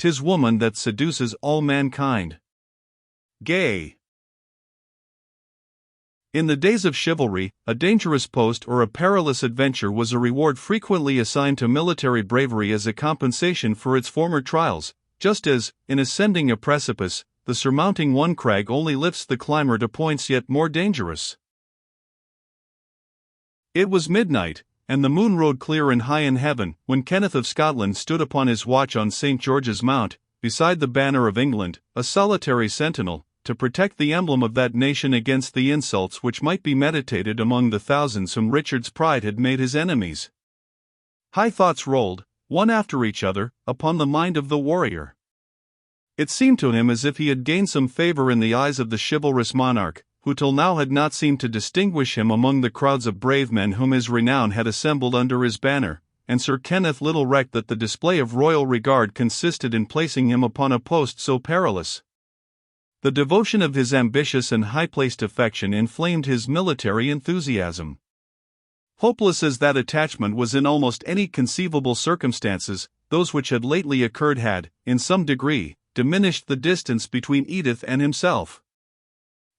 'tis woman that seduces all mankind. Gay. In the days of chivalry, a dangerous post or a perilous adventure was a reward frequently assigned to military bravery as a compensation for its former trials, just as, in ascending a precipice, the surmounting one crag only lifts the climber to points yet more dangerous. It was midnight, and the moon rode clear and high in heaven, when Kenneth of Scotland stood upon his watch on St. George's Mount, beside the banner of England, a solitary sentinel, to protect the emblem of that nation against the insults which might be meditated among the thousands whom Richard's pride had made his enemies. High thoughts rolled, one after each other, upon the mind of the warrior. It seemed to him as if he had gained some favor in the eyes of the chivalrous monarch, who till now had not seemed to distinguish him among the crowds of brave men whom his renown had assembled under his banner, and Sir Kenneth little recked that the display of royal regard consisted in placing him upon a post so perilous. The devotion of his ambitious and high-placed affection inflamed his military enthusiasm. Hopeless as that attachment was in almost any conceivable circumstances, those which had lately occurred had, in some degree, diminished the distance between Edith and himself.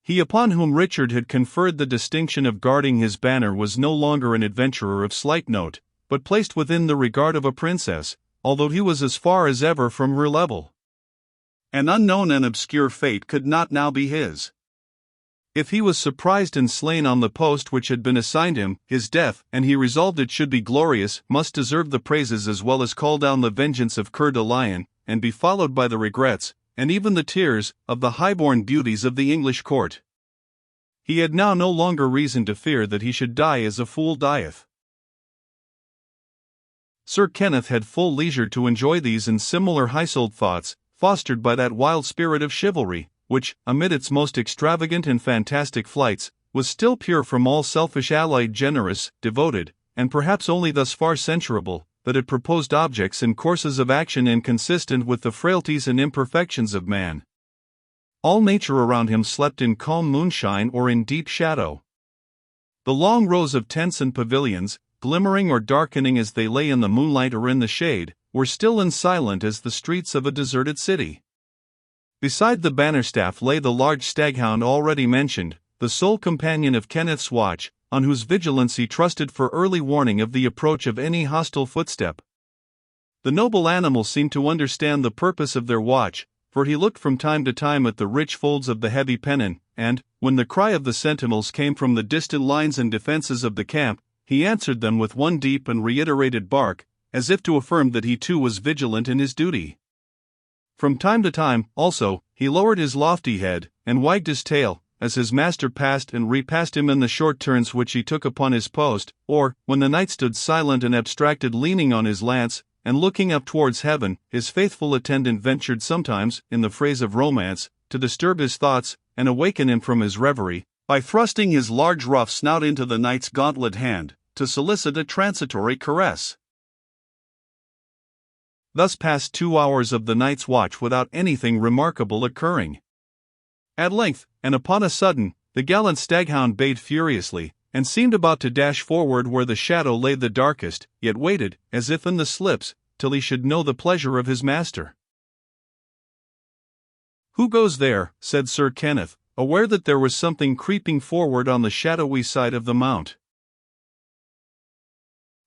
He upon whom Richard had conferred the distinction of guarding his banner was no longer an adventurer of slight note, but placed within the regard of a princess, although he was as far as ever from her level. An unknown and obscure fate could not now be his. If he was surprised and slain on the post which had been assigned him, his death, and he resolved it should be glorious, must deserve the praises as well as call down the vengeance of Coeur de Lion, and be followed by the regrets, and even the tears, of the highborn beauties of the English court. He had now no longer reason to fear that he should die as a fool dieth. Sir Kenneth had full leisure to enjoy these and similar high-souled thoughts, fostered by that wild spirit of chivalry, which, amid its most extravagant and fantastic flights, was still pure from all selfish allied generous, devoted, and perhaps only thus far censurable, that it proposed objects and courses of action inconsistent with the frailties and imperfections of man. All nature around him slept in calm moonshine or in deep shadow. The long rows of tents and pavilions, glimmering or darkening as they lay in the moonlight or in the shade, were still and silent as the streets of a deserted city. Beside the bannerstaff lay the large staghound already mentioned, the sole companion of Kenneth's watch, on whose vigilance he trusted for early warning of the approach of any hostile footstep. The noble animal seemed to understand the purpose of their watch, for he looked from time to time at the rich folds of the heavy pennon, and, when the cry of the sentinels came from the distant lines and defenses of the camp, he answered them with one deep and reiterated bark, as if to affirm that he too was vigilant in his duty. From time to time, also, he lowered his lofty head, and wagged his tail, as his master passed and repassed him in the short turns which he took upon his post, or, when the knight stood silent and abstracted leaning on his lance, and looking up towards heaven, his faithful attendant ventured sometimes, in the phrase of romance, to disturb his thoughts, and awaken him from his reverie, by thrusting his large rough snout into the knight's gauntlet hand, to solicit a transitory caress. Thus passed 2 hours of the night's watch without anything remarkable occurring. At length, and upon a sudden, the gallant staghound bayed furiously, and seemed about to dash forward where the shadow lay the darkest, yet waited, as if in the slips, till he should know the pleasure of his master. "Who goes there?" said Sir Kenneth, aware that there was something creeping forward on the shadowy side of the mount.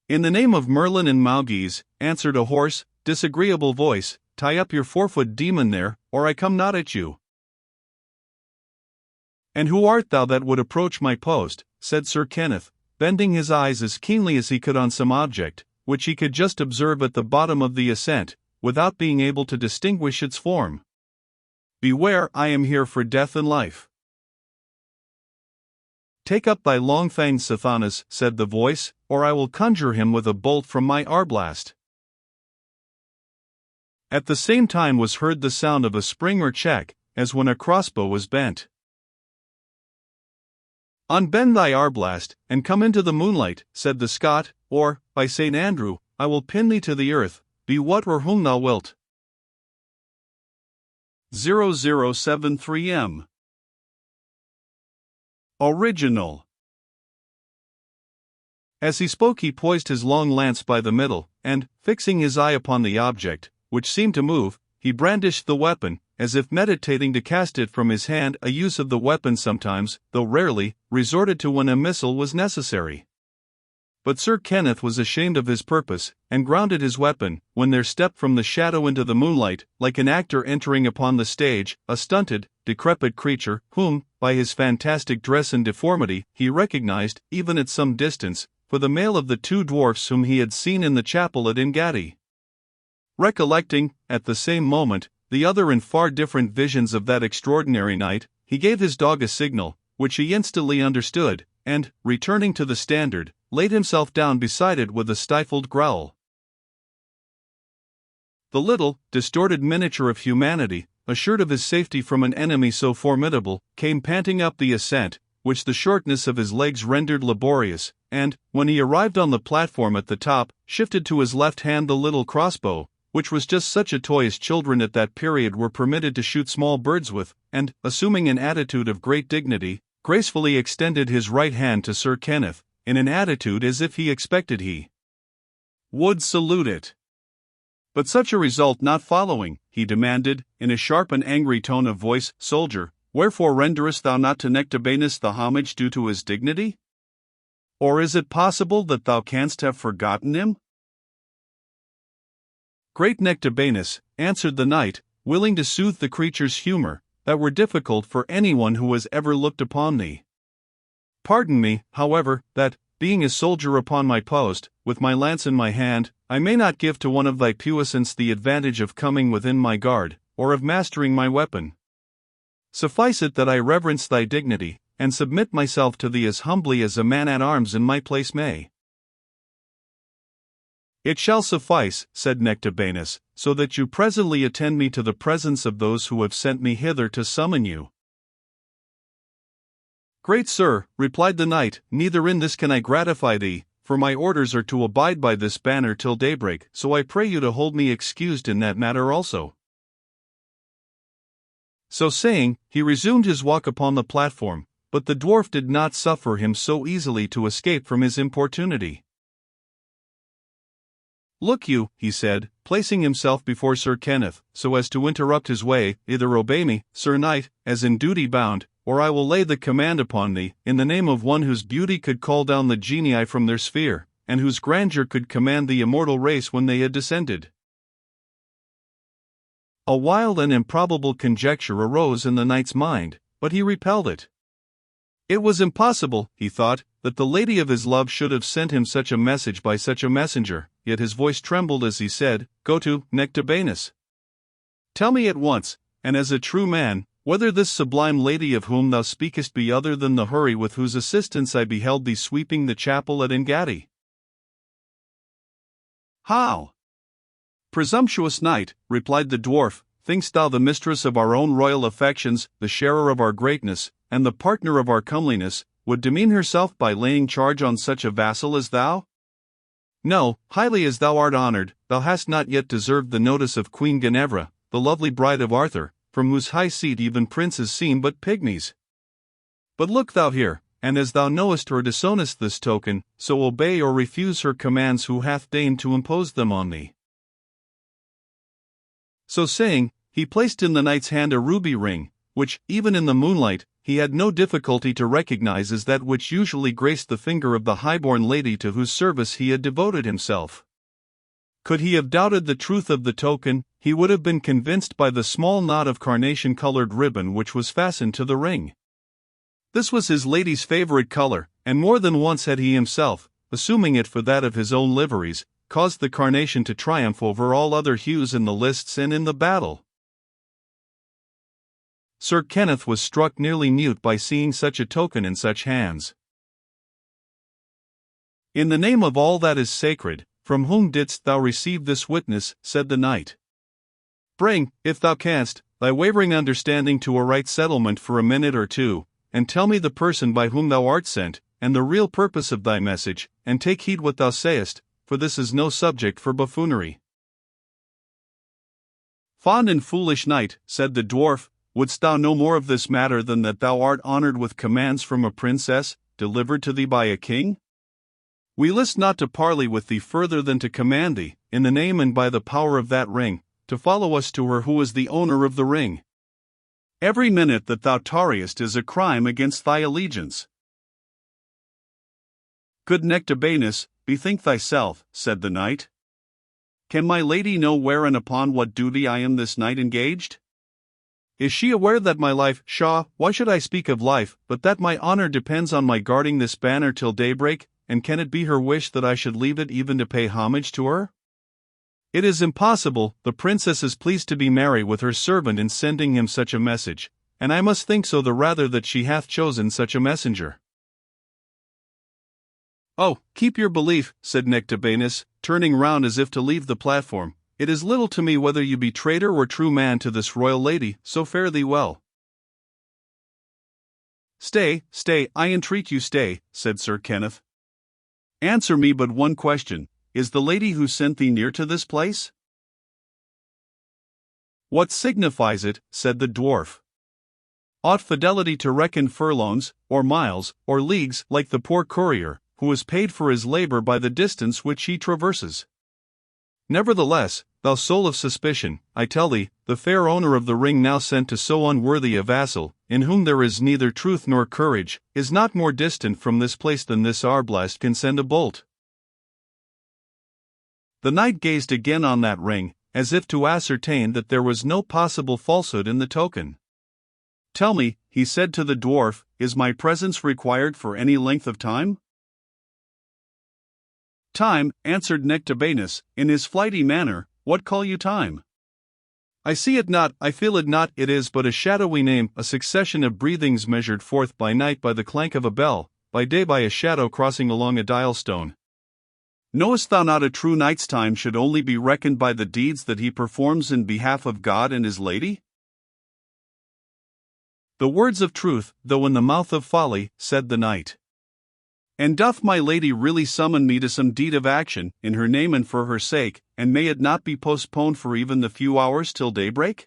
"In the name of Merlin and Mauguise," answered a hoarse, disagreeable voice, "tie up your 4-foot demon there, or I come not at you." "And who art thou that would approach my post?" said Sir Kenneth, bending his eyes as keenly as he could on some object, which he could just observe at the bottom of the ascent, without being able to distinguish its form. "Beware, I am here for death and life." "Take up thy long-fanged Sathanas," said the voice, "or I will conjure him with a bolt from my arblast." At the same time was heard the sound of a spring or check, as when a crossbow was bent. "Unbend thy arblast, and come into the moonlight," said the Scot, "or, by St. Andrew, I will pin thee to the earth, be what or whom thou wilt." 0073M. Original. As he spoke he poised his long lance by the middle, and, fixing his eye upon the object, which seemed to move, he brandished the weapon, as if meditating to cast it from his hand. A use of the weapon sometimes, though rarely, resorted to when a missile was necessary. But Sir Kenneth was ashamed of his purpose, and grounded his weapon, when there stepped from the shadow into the moonlight, like an actor entering upon the stage, a stunted, decrepit creature, whom, by his fantastic dress and deformity, he recognized, even at some distance, for the male of the two dwarfs whom he had seen in the chapel at Engadi. Recollecting, at the same moment, the other and far different visions of that extraordinary night, he gave his dog a signal, which he instantly understood, and, returning to the standard, laid himself down beside it with a stifled growl. The little, distorted miniature of humanity, assured of his safety from an enemy so formidable, came panting up the ascent, which the shortness of his legs rendered laborious, and, when he arrived on the platform at the top, shifted to his left hand the little crossbow, which was just such a toy as children at that period were permitted to shoot small birds with, and, assuming an attitude of great dignity, gracefully extended his right hand to Sir Kenneth, in an attitude as if he expected he would salute it. But such a result not following, he demanded, in a sharp and angry tone of voice, "Soldier, wherefore renderest thou not to Nectabanus the homage due to his dignity? Or is it possible that thou canst have forgotten him?" "Great Nectabanus," answered the knight, willing to soothe the creature's humor, "that were difficult for anyone who has ever looked upon thee. Pardon me, however, that, being a soldier upon my post, with my lance in my hand, I may not give to one of thy puissance the advantage of coming within my guard, or of mastering my weapon. Suffice it that I reverence thy dignity, and submit myself to thee as humbly as a man-at-arms in my place may." "It shall suffice," said Nectabanus, "so that you presently attend me to the presence of those who have sent me hither to summon you." "Great sir," replied the knight, "neither in this can I gratify thee, for my orders are to abide by this banner till daybreak, so I pray you to hold me excused in that matter also." So saying, he resumed his walk upon the platform, but the dwarf did not suffer him so easily to escape from his importunity. "Look you," he said, placing himself before Sir Kenneth, so as to interrupt his way, "either obey me, Sir Knight, as in duty bound, or I will lay the command upon thee, in the name of one whose beauty could call down the genii from their sphere, and whose grandeur could command the immortal race when they had descended." A wild and improbable conjecture arose in the knight's mind, but he repelled it. It was impossible, he thought, that the lady of his love should have sent him such a message by such a messenger, yet his voice trembled as he said, "Go to Nectabanus. Tell me at once, and as a true man, whether this sublime lady of whom thou speakest be other than the Houri with whose assistance I beheld thee sweeping the chapel at Engadi." "How? Presumptuous knight," replied the dwarf, "thinkst thou the mistress of our own royal affections, the sharer of our greatness, and the partner of our comeliness, would demean herself by laying charge on such a vassal as thou? No, highly as thou art honored, thou hast not yet deserved the notice of Queen Guinevere, the lovely bride of Arthur, from whose high seat even princes seem but pygmies. But look thou here, and as thou knowest or disownest this token, so obey or refuse her commands who hath deigned to impose them on thee." So saying, he placed in the knight's hand a ruby ring, which, even in the moonlight, he had no difficulty to recognize as that which usually graced the finger of the highborn lady to whose service he had devoted himself. Could he have doubted the truth of the token, he would have been convinced by the small knot of carnation-colored ribbon which was fastened to the ring. This was his lady's favorite color, and more than once had he himself, assuming it for that of his own liveries, caused the carnation to triumph over all other hues in the lists and in the battle. Sir Kenneth was struck nearly mute by seeing such a token in such hands. "In the name of all that is sacred, from whom didst thou receive this witness?" said the knight. "Bring, if thou canst, thy wavering understanding to a right settlement for a minute or two, and tell me the person by whom thou art sent, and the real purpose of thy message, and take heed what thou sayest, for this is no subject for buffoonery." "Fond and foolish knight," said the dwarf, "wouldst thou know more of this matter than that thou art honored with commands from a princess, delivered to thee by a king? We list not to parley with thee further than to command thee, in the name and by the power of that ring, to follow us to her who is the owner of the ring. Every minute that thou tarriest is a crime against thy allegiance. Good Nectabanus, bethink thyself, said the knight. Can my lady know where and upon what duty I am this night engaged? Is she aware that my life, why should I speak of life, but that my honor depends on my guarding this banner till daybreak, and can it be her wish that I should leave it even to pay homage to her? It is impossible. The princess is pleased to be merry with her servant in sending him such a message, and I must think so the rather that she hath chosen such a messenger. Oh, keep your belief, said Nectabanus, turning round as if to leave the platform. It is little to me whether you be traitor or true man to this royal lady, so fare thee well. Stay, I entreat you stay, said Sir Kenneth. Answer me but one question, is the lady who sent thee near to this place? What signifies it, said the dwarf. Ought fidelity to reckon furlongs, or miles, or leagues, like the poor courier, who is paid for his labor by the distance which he traverses? Nevertheless, thou soul of suspicion, I tell thee, the fair owner of the ring now sent to so unworthy a vassal, in whom there is neither truth nor courage, is not more distant from this place than this arblast can send a bolt. The knight gazed again on that ring, as if to ascertain that there was no possible falsehood in the token. Tell me, he said to the dwarf, is my presence required for any length of time? Time, answered Nectabanus, in his flighty manner, what call you time? I see it not, I feel it not, it is but a shadowy name, a succession of breathings measured forth by night by the clank of a bell, by day by a shadow crossing along a dial stone. Knowest thou not a true knight's time should only be reckoned by the deeds that he performs in behalf of God and his lady? The words of truth, though in the mouth of folly, said the knight. And doth my lady really summon me to some deed of action, in her name and for her sake, and may it not be postponed for even the few hours till daybreak?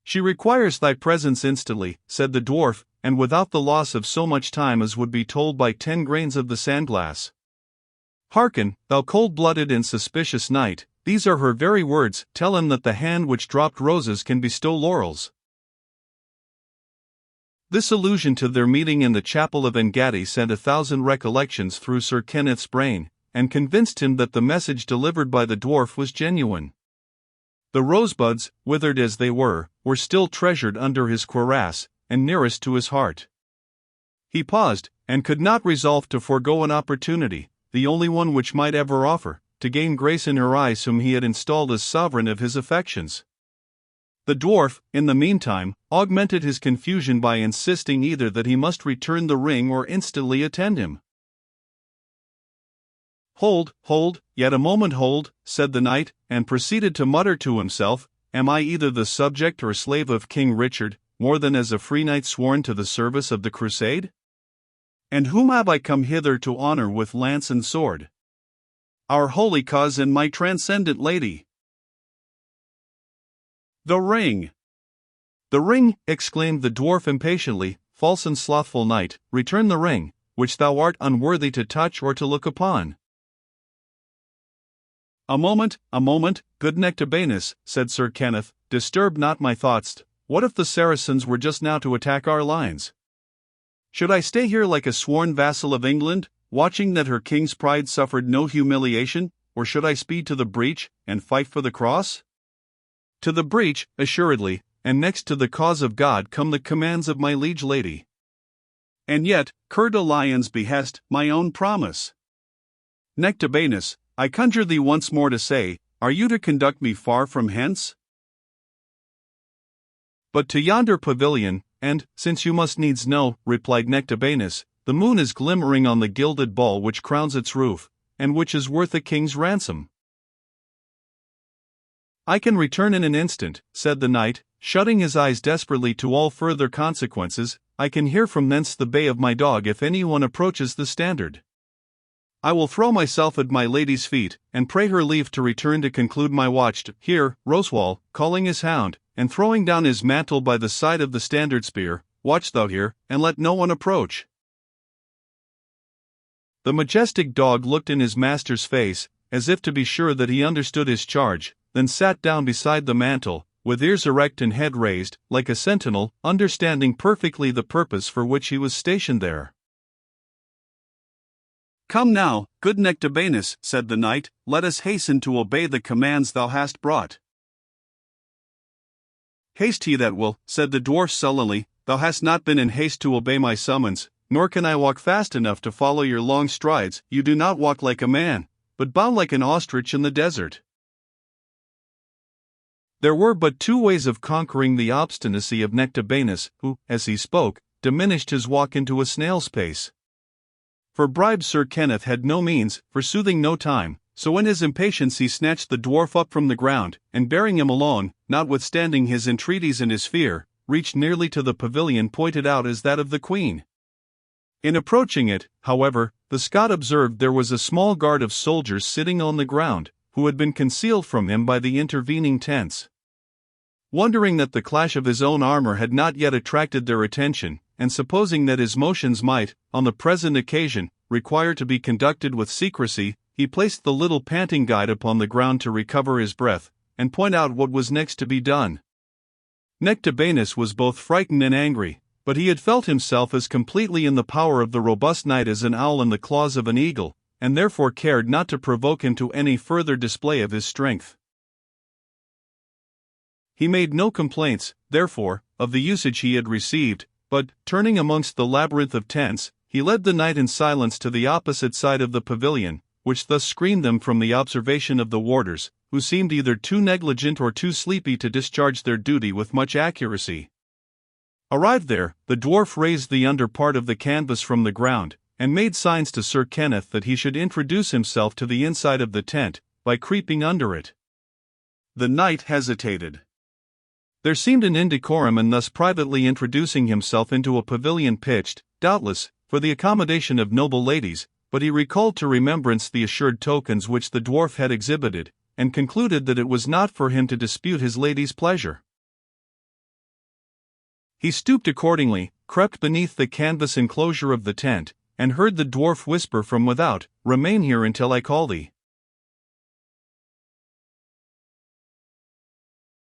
She requires thy presence instantly, said the dwarf, and without the loss of so much time as would be told by 10 grains of the sandglass. Hearken, thou cold-blooded and suspicious knight, these are her very words, tell him that the hand which dropped roses can bestow laurels. This allusion to their meeting in the chapel of Engaddi sent 1,000 recollections through Sir Kenneth's brain, and convinced him that the message delivered by the dwarf was genuine. The rosebuds, withered as they were still treasured under his cuirass, and nearest to his heart. He paused, and could not resolve to forego an opportunity, the only one which might ever offer, to gain grace in her eyes whom he had installed as sovereign of his affections. The dwarf, in the meantime, augmented his confusion by insisting either that he must return the ring or instantly attend him. Hold, yet a moment hold, said the knight, and proceeded to mutter to himself, am I either the subject or slave of King Richard, more than as a free knight sworn to the service of the crusade? And whom have I come hither to honor with lance and sword? Our holy cause and my transcendent lady. The ring! The ring, exclaimed the dwarf impatiently, false and slothful knight, return the ring, which thou art unworthy to touch or to look upon. A moment, good Nectabanus, said Sir Kenneth, disturb not my thoughts. What if the Saracens were just now to attack our lines? Should I stay here like a sworn vassal of England, watching that her king's pride suffered no humiliation, or should I speed to the breach, and fight for the cross? To the breach, assuredly, and next to the cause of God come the commands of my liege lady. And yet, Coeur de Lion's behest, my own promise. Nectabanus, I conjure thee once more to say, are you to conduct me far from hence? But to yonder pavilion, and, since you must needs know, replied Nectabanus, the moon is glimmering on the gilded ball which crowns its roof, and which is worth a king's ransom. I can return in an instant, said the knight, shutting his eyes desperately to all further consequences. I can hear from thence the bay of my dog if anyone approaches the standard. I will throw myself at my lady's feet, and pray her leave to return to conclude my watch. Here, Roswal, calling his hound, and throwing down his mantle by the side of the standard spear, watch thou here, and let no one approach. The majestic dog looked in his master's face, as if to be sure that he understood his charge, then sat down beside the mantel, with ears erect and head raised, like a sentinel, understanding perfectly the purpose for which he was stationed there. "Come now, good Nectabanus," said the knight, "let us hasten to obey the commands thou hast brought." "Haste he that will," said the dwarf sullenly, "thou hast not been in haste to obey my summons, nor can I walk fast enough to follow your long strides. You do not walk like a man, but bound like an ostrich in the desert." There were but two ways of conquering the obstinacy of Nectabanus, who, as he spoke, diminished his walk into a snail's pace. For bribe Sir Kenneth had no means, for soothing no time, so in his impatience he snatched the dwarf up from the ground, and bearing him along, notwithstanding his entreaties and his fear, reached nearly to the pavilion pointed out as that of the Queen. In approaching it, however, the Scot observed there was a small guard of soldiers sitting on the ground, who had been concealed from him by the intervening tents. Wondering that the clash of his own armor had not yet attracted their attention, and supposing that his motions might, on the present occasion, require to be conducted with secrecy, he placed the little panting guide upon the ground to recover his breath, and point out what was next to be done. Nectabanus was both frightened and angry, but he had felt himself as completely in the power of the robust knight as an owl in the claws of an eagle, and therefore cared not to provoke him to any further display of his strength. He made no complaints, therefore, of the usage he had received, but, turning amongst the labyrinth of tents, he led the knight in silence to the opposite side of the pavilion, which thus screened them from the observation of the warders, who seemed either too negligent or too sleepy to discharge their duty with much accuracy. Arrived there, the dwarf raised the under part of the canvas from the ground, and made signs to Sir Kenneth that he should introduce himself to the inside of the tent, by creeping under it. The knight hesitated. There seemed an indecorum in thus privately introducing himself into a pavilion pitched, doubtless, for the accommodation of noble ladies, but he recalled to remembrance the assured tokens which the dwarf had exhibited, and concluded that it was not for him to dispute his lady's pleasure. He stooped accordingly, crept beneath the canvas enclosure of the tent, and heard the dwarf whisper from without, "Remain here until I call thee."